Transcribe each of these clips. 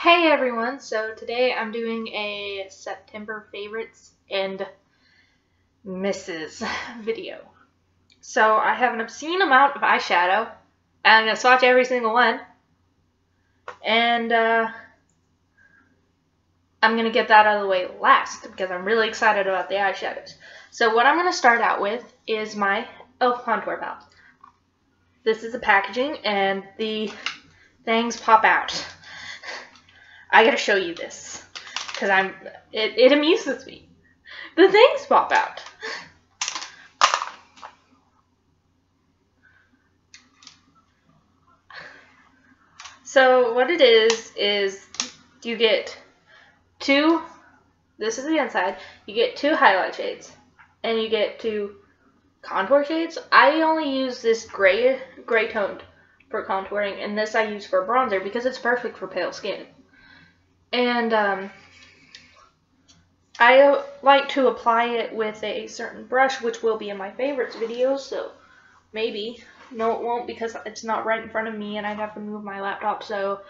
Hey everyone, so today I'm doing a September favorites and misses video. So I have an obscene amount of eyeshadow, and I'm going to swatch every single one, and I'm going to get that out of the way last because I'm really excited about the eyeshadows. So what I'm going to start out with is my e.l.f. contour palette. This is the packaging and the things pop out. I gotta show you this because it amuses me. The things pop out. So what it is you get two, this is the inside, you get two highlight shades and you get two contour shades. I only use this gray toned for contouring, and this I use for bronzer because it's perfect for pale skin. And I like to apply it with a certain brush, which will be in my favorites video, so maybe. No, it won't because it's not right in front of me and I'd have to move my laptop, so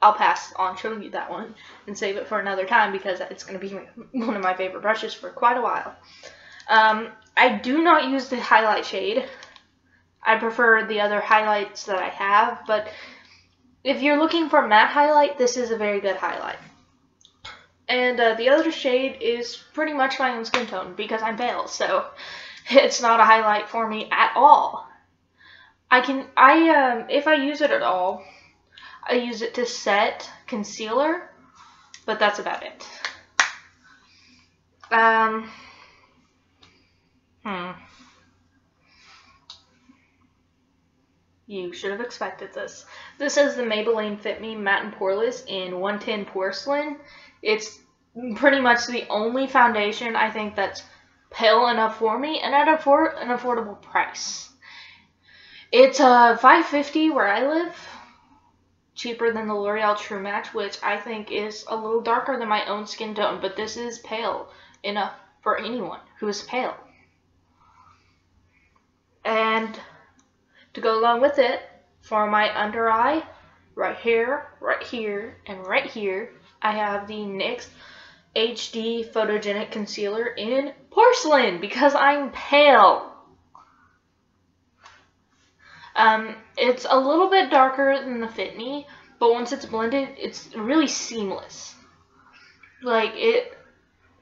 I'll pass on showing you that one and save it for another time because it's going to be one of my favorite brushes for quite a while. I do not use the highlight shade. I prefer the other highlights that I have, but if you're looking for matte highlight, this is a very good highlight. And the other shade is pretty much my own skin tone because I'm pale, so it's not a highlight for me at all. If I use it at all, I use it to set concealer, but that's about it. You should have expected this. This is the Maybelline Fit Me Matte and Poreless in 110 Porcelain. It's pretty much the only foundation I think that's pale enough for me and at an affordable price. It's $5.50 where I live, cheaper than the L'Oreal True Match, which I think is a little darker than my own skin tone, but this is pale enough for anyone who is pale. And to go along with it, for my under eye, right here, and right here, I have the NYX HD Photogenic Concealer in Porcelain because I'm pale. It's a little bit darker than the Fit Me, but once it's blended, it's really seamless. Like,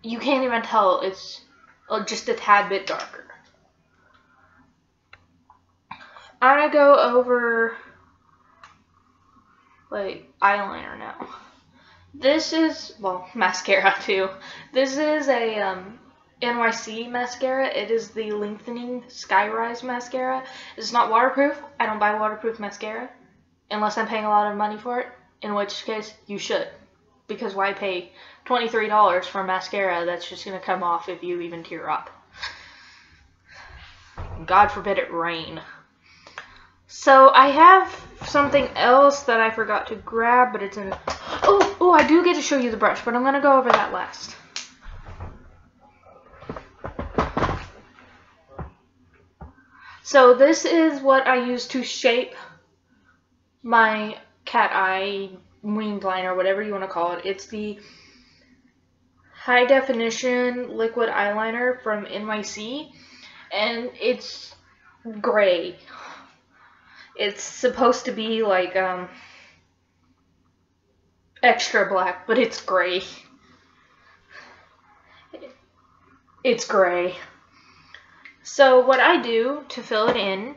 you can't even tell it's just a tad bit darker. I'm gonna go over like eyeliner now. This is, well, mascara too. This is a NYC mascara. It is the Lengthening Skyrise mascara. It's not waterproof. I don't buy waterproof mascara unless I'm paying a lot of money for it, in which case you should, because why pay $23 for mascara that's just gonna come off if you even tear up? God forbid it rain. So I have something else that I forgot to grab, but it's in. Oh, I do get to show you the brush, but I'm gonna go over that last. So this is what I use to shape my cat eye winged liner, whatever you want to call it. It's the high definition liquid eyeliner from NYC, and it's gray. It's supposed to be like extra black, but it's gray. It's gray. So what I do to fill it in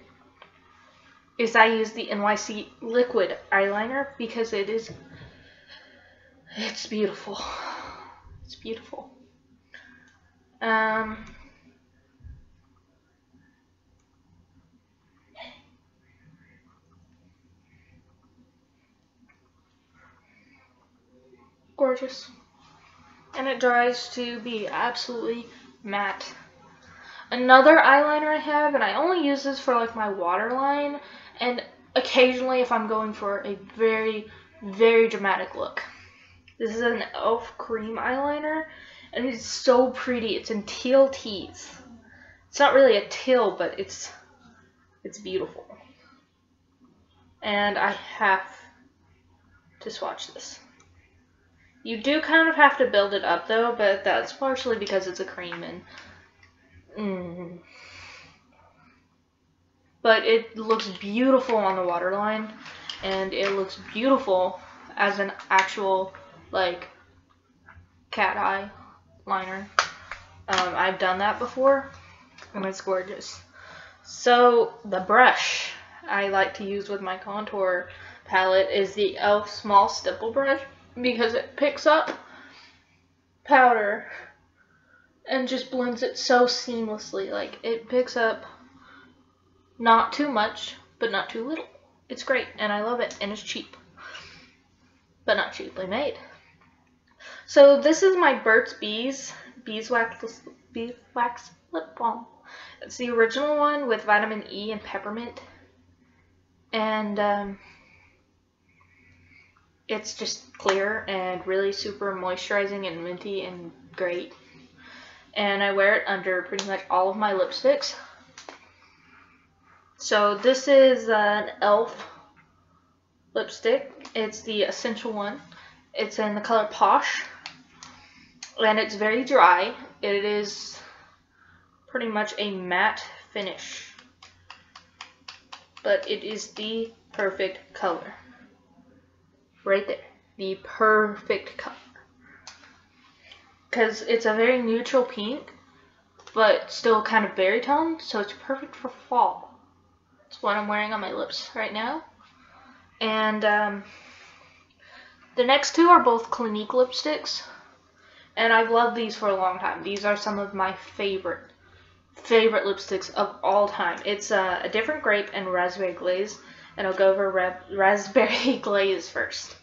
is I use the NYC liquid eyeliner because it's beautiful. It's beautiful. Gorgeous. And it dries to be absolutely matte. Another eyeliner I have, and I only use this for like my waterline and occasionally if I'm going for a very, very dramatic look. This is an e.l.f. cream eyeliner, and it's so pretty. It's in teal tees. It's not really a teal, but it's beautiful. And I have to swatch this. You do kind of have to build it up though, but that's partially because it's a cream and but it looks beautiful on the waterline, and it looks beautiful as an actual like cat eye liner. I've done that before and it's gorgeous. So the brush I like to use with my contour palette is the e.l.f. small stipple brush, because it picks up powder and just blends it so seamlessly. Like, it picks up not too much, but not too little. It's great, and I love it, and it's cheap, but not cheaply made. So this is my Burt's Beeswax lip balm. It's the original one with vitamin E and peppermint, and it's just clear and really super moisturizing and minty and great. And I wear it under pretty much all of my lipsticks. So this is an e.l.f. lipstick. It's the essential one. It's in the color Posh, and it's very dry. It is pretty much a matte finish, but it is the perfect color. Right there, the perfect color, because it's a very neutral pink, but still kind of berry tone, so it's perfect for fall. That's what I'm wearing on my lips right now. And the next two are both Clinique lipsticks, and I've loved these for a long time. These are some of my favorite lipsticks of all time. It's a different grape and raspberry glaze, and I'll go over raspberry glaze first.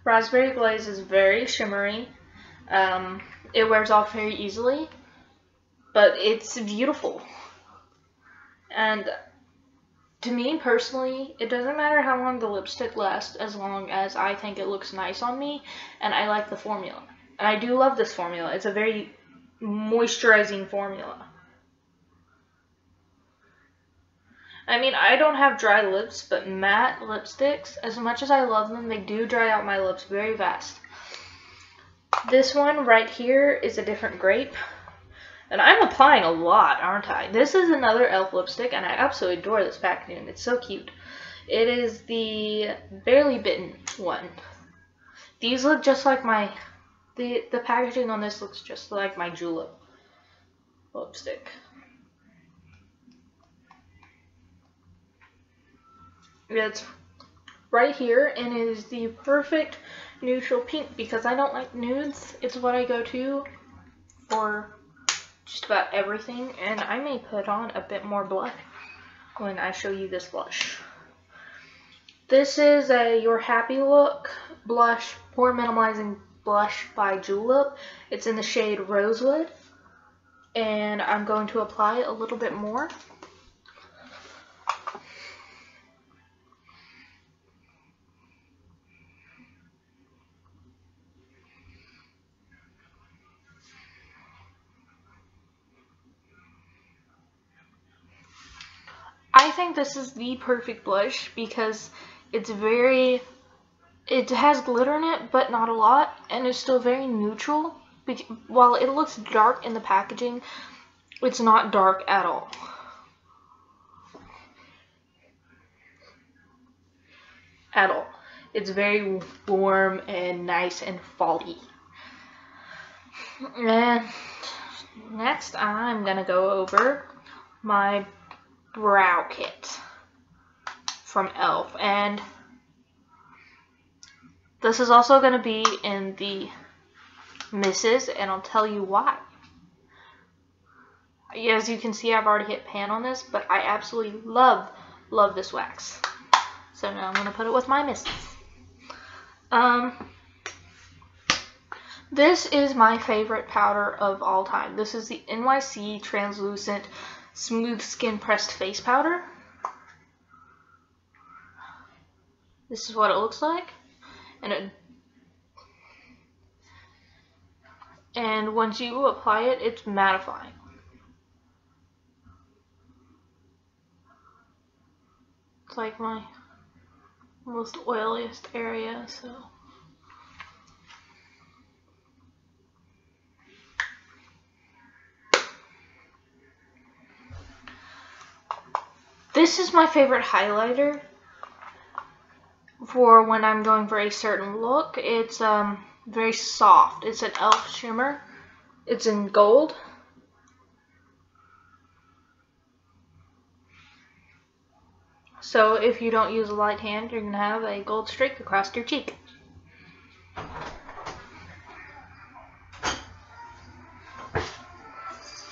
Raspberry glaze is very shimmery. It wears off very easily, but it's beautiful. And to me personally, it doesn't matter how long the lipstick lasts, as long as I think it looks nice on me and I like the formula. And I do love this formula. It's a very moisturizing formula. I mean, I don't have dry lips, but matte lipsticks, as much as I love them, they do dry out my lips very fast. This one right here is a different grape, and I'm applying a lot, aren't I? This is another e.l.f. lipstick, and I absolutely adore this packaging. It's so cute. It is the Barely Bitten one. These look just like my, the packaging on this looks just like my Julep lipstick. It's right here, and it is the perfect neutral pink, because I don't like nudes. It's what I go to for just about everything, and I may put on a bit more blush when I show you this blush. This is a Your Happy Look blush, pore minimizing blush by Julep. It's in the shade Rosewood, and I'm going to apply a little bit more. I think this is the perfect blush because it's very, it has glitter in it, but not a lot, and it's still very neutral. While it looks dark in the packaging, it's not dark at all. At all. It's very warm and nice and fall-y. And next I'm gonna go over my brow kit from e.l.f. and this is also going to be in the misses, and I'll tell you why. As you can see, I've already hit pan on this, but I absolutely love this wax. So now I'm going to put it with my misses. This is my favorite powder of all time. This is the NYC Translucent Smooth Skin Pressed Face Powder. This is what it looks like, and once you apply it, it's mattifying. It's like my most oiliest area, so. This is my favorite highlighter for when I'm going for a certain look. It's very soft. It's an e.l.f. shimmer. It's in gold. So if you don't use a light hand, you're going to have a gold streak across your cheek.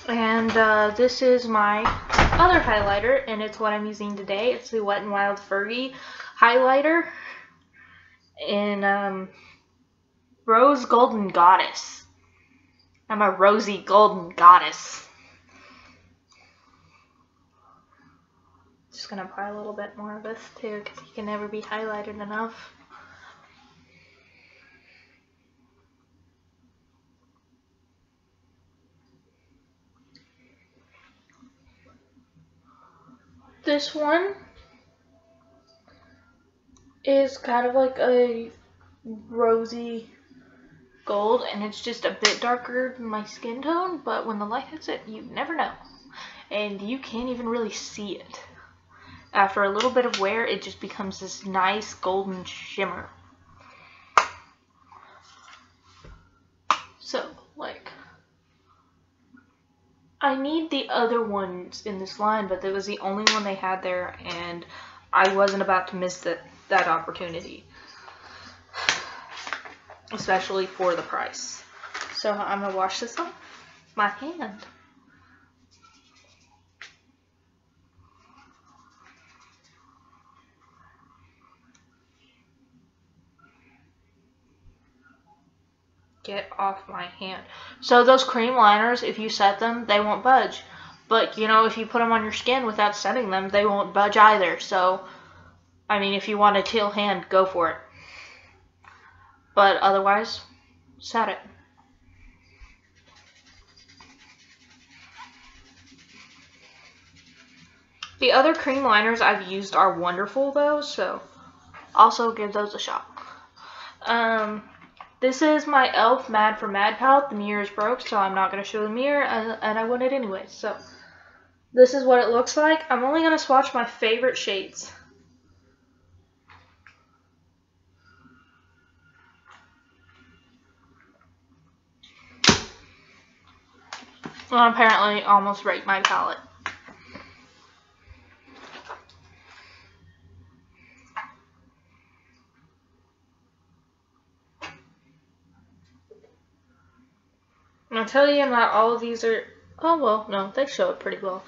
And this is my other highlighter, and it's what I'm using today. It's the Wet n Wild Fergie highlighter in Rose Golden Goddess. I'm a rosy golden goddess. Just gonna apply a little bit more of this too, because you can never be highlighted enough. This one is kind of like a rosy gold, and it's just a bit darker than my skin tone, but when the light hits it, you never know. And you can't even really see it. After a little bit of wear, it just becomes this nice golden shimmer. So, like, I need the other ones in this line, but that was the only one they had there, and I wasn't about to miss that opportunity. Especially for the price. So I'm going to wash this off my hand. Get off my hand. So those cream liners, if you set them, they won't budge. But, you know, if you put them on your skin without setting them, they won't budge either. So, I mean, if you want a teal hand, go for it. But otherwise, set it. The other cream liners I've used are wonderful though, so also give those a shot. This is my e.l.f. Mad for Mad palette. The mirror is broke, so I'm not going to show the mirror, and I want it anyway. So this is what it looks like. I'm only going to swatch my favorite shades. Well, apparently almost rate my palette. I'll tell you, not all of these are, oh well, no, they show it pretty well.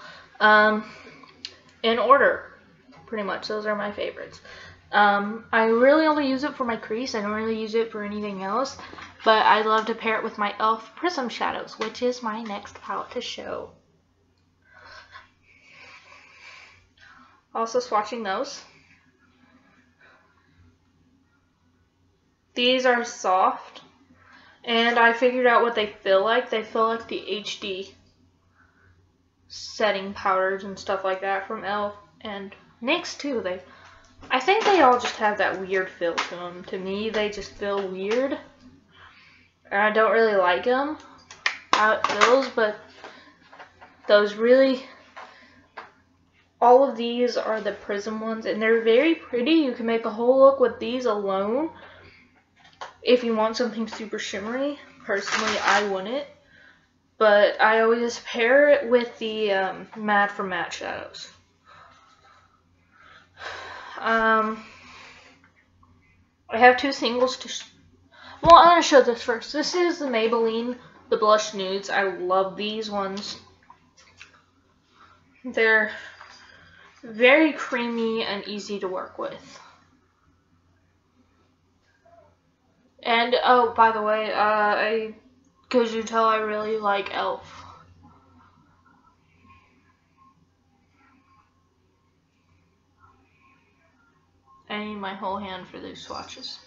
In order, pretty much, those are my favorites. I really only use it for my crease, I don't really use it for anything else, but I love to pair it with my e.l.f. Prism Shadows, which is my next palette to show. Also swatching those. These are soft. And I figured out what they feel like. They feel like the HD setting powders and stuff like that from e.l.f. and NYX too. I think they all just have that weird feel to them. To me, they just feel weird. And I don't really like them, how it feels, but those really, all of these are the Prism ones, and they're very pretty. You can make a whole look with these alone. If you want something super shimmery, personally I wouldn't, but I always pair it with the Matte for Matte shadows. I have two singles to, well, I'm going to show this first. This is the Maybelline, the Blush Nudes. I love these ones. They're very creamy and easy to work with. And, oh, by the way, could you tell I really like e.l.f. I need my whole hand for these swatches,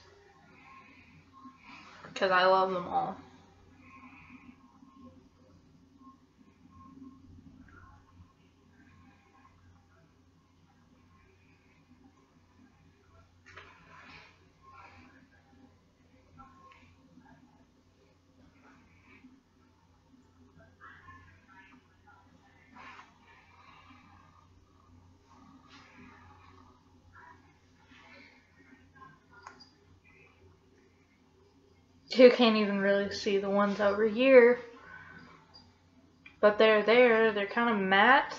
because I love them all. You can't even really see the ones over here, but they're there. They're kind of matte.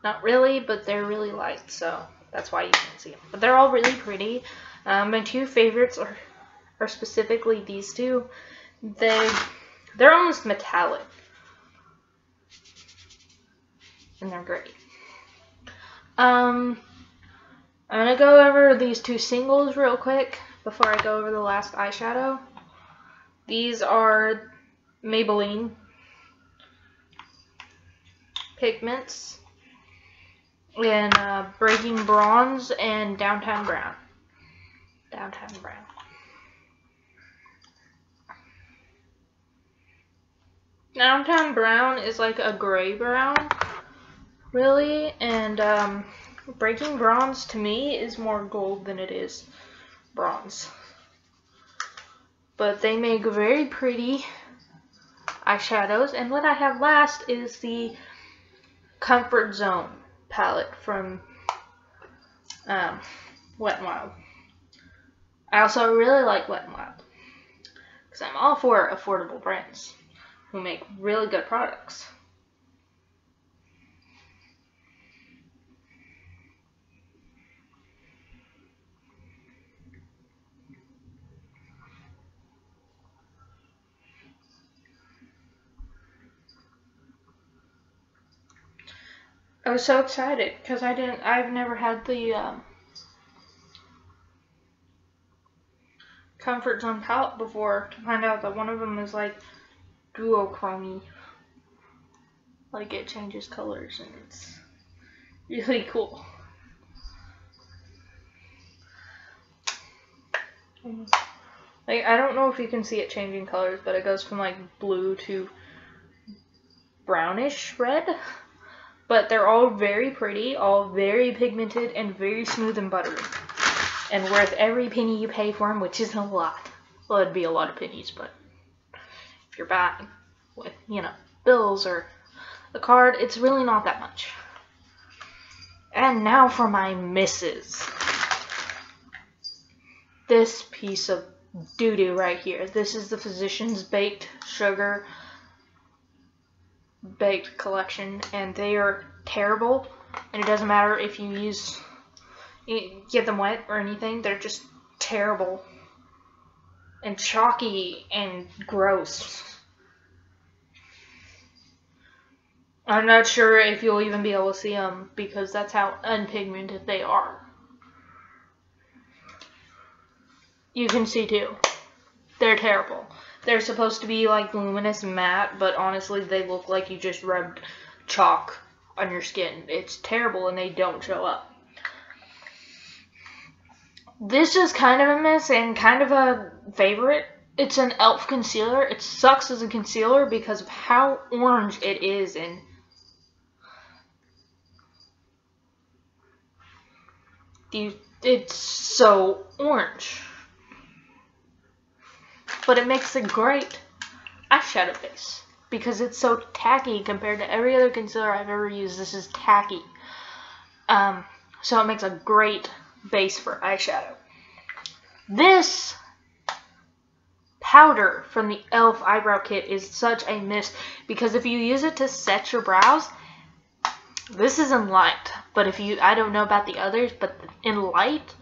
Not really, but they're really light, so that's why you can't see them. But they're all really pretty. My two favorites are specifically these two. They're almost metallic, and they're great. I'm gonna go over these two singles real quick before I go over the last eyeshadow. These are Maybelline pigments in Breaking Bronze and Downtown Brown. Downtown Brown. Downtown Brown is like a gray brown, really, and Breaking Bronze to me is more gold than it is bronze. But they make very pretty eyeshadows, and what I have last is the Comfort Zone palette from Wet n Wild. I also really like Wet n Wild because I'm all for affordable brands who make really good products. I was so excited because I've never had the Comfort Zone palette before, to find out that one of them is like duochrome-y. Like it changes colors and it's really cool. Like, I don't know if you can see it changing colors, but it goes from like blue to brownish red. But they're all very pretty, all very pigmented, and very smooth and buttery. And worth every penny you pay for them, which isn't a lot. Well, it'd be a lot of pennies, but if you're buying with, you know, bills or a card, it's really not that much. And now for my misses. This piece of doo-doo right here. This is the Physicians Baked Sugar Baked collection, and they are terrible, and it doesn't matter if you get them wet or anything, they're just terrible and chalky and gross. I'm not sure if you'll even be able to see them because that's how unpigmented they are. You can see too. They're terrible. They're supposed to be like luminous matte, but honestly they look like you just rubbed chalk on your skin. It's terrible and they don't show up. This is kind of a miss and kind of a favorite. It's an e.l.f. concealer. It sucks as a concealer because of how orange it is, and it's so orange. But it makes a great eyeshadow base because it's so tacky compared to every other concealer I've ever used. This is tacky. So it makes a great base for eyeshadow. This powder from the e.l.f. eyebrow kit is such a miss because if you use it to set your brows, this is in light. But if I don't know about the others, but in light,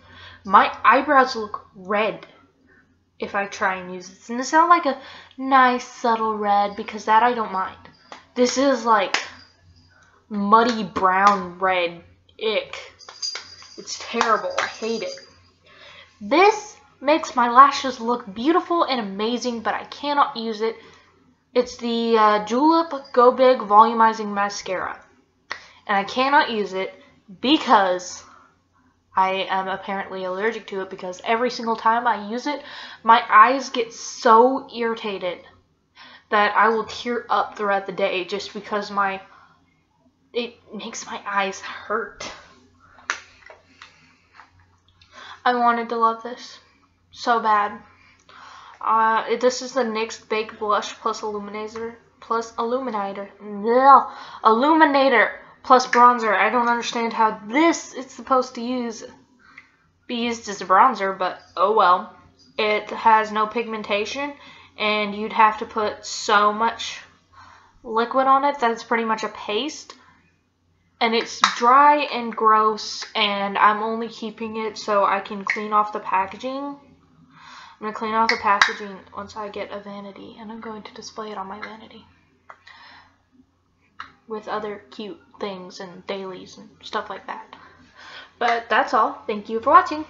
my eyebrows look red if I try and use this. And it's not like a nice subtle red because that I don't mind. This is like muddy brown red. Ick. It's terrible. I hate it. This makes my lashes look beautiful and amazing, but I cannot use it. It's the Julep Go Big Volumizing Mascara. And I cannot use it because I am apparently allergic to it, because every single time I use it, my eyes get so irritated that I will tear up throughout the day just because it makes my eyes hurt. I wanted to love this so bad. This is the NYX Baked Blush plus Illuminator plus bronzer. I don't understand how this is supposed to be used as a bronzer, but oh well. it has no pigmentation, and you'd have to put so much liquid on it that it's pretty much a paste. And it's dry and gross, and I'm only keeping it so I can clean off the packaging. I'm going to clean off the packaging once I get a vanity, and I'm going to display it on my vanity with other cute things and dailies and stuff like that. But that's all. Thank you for watching.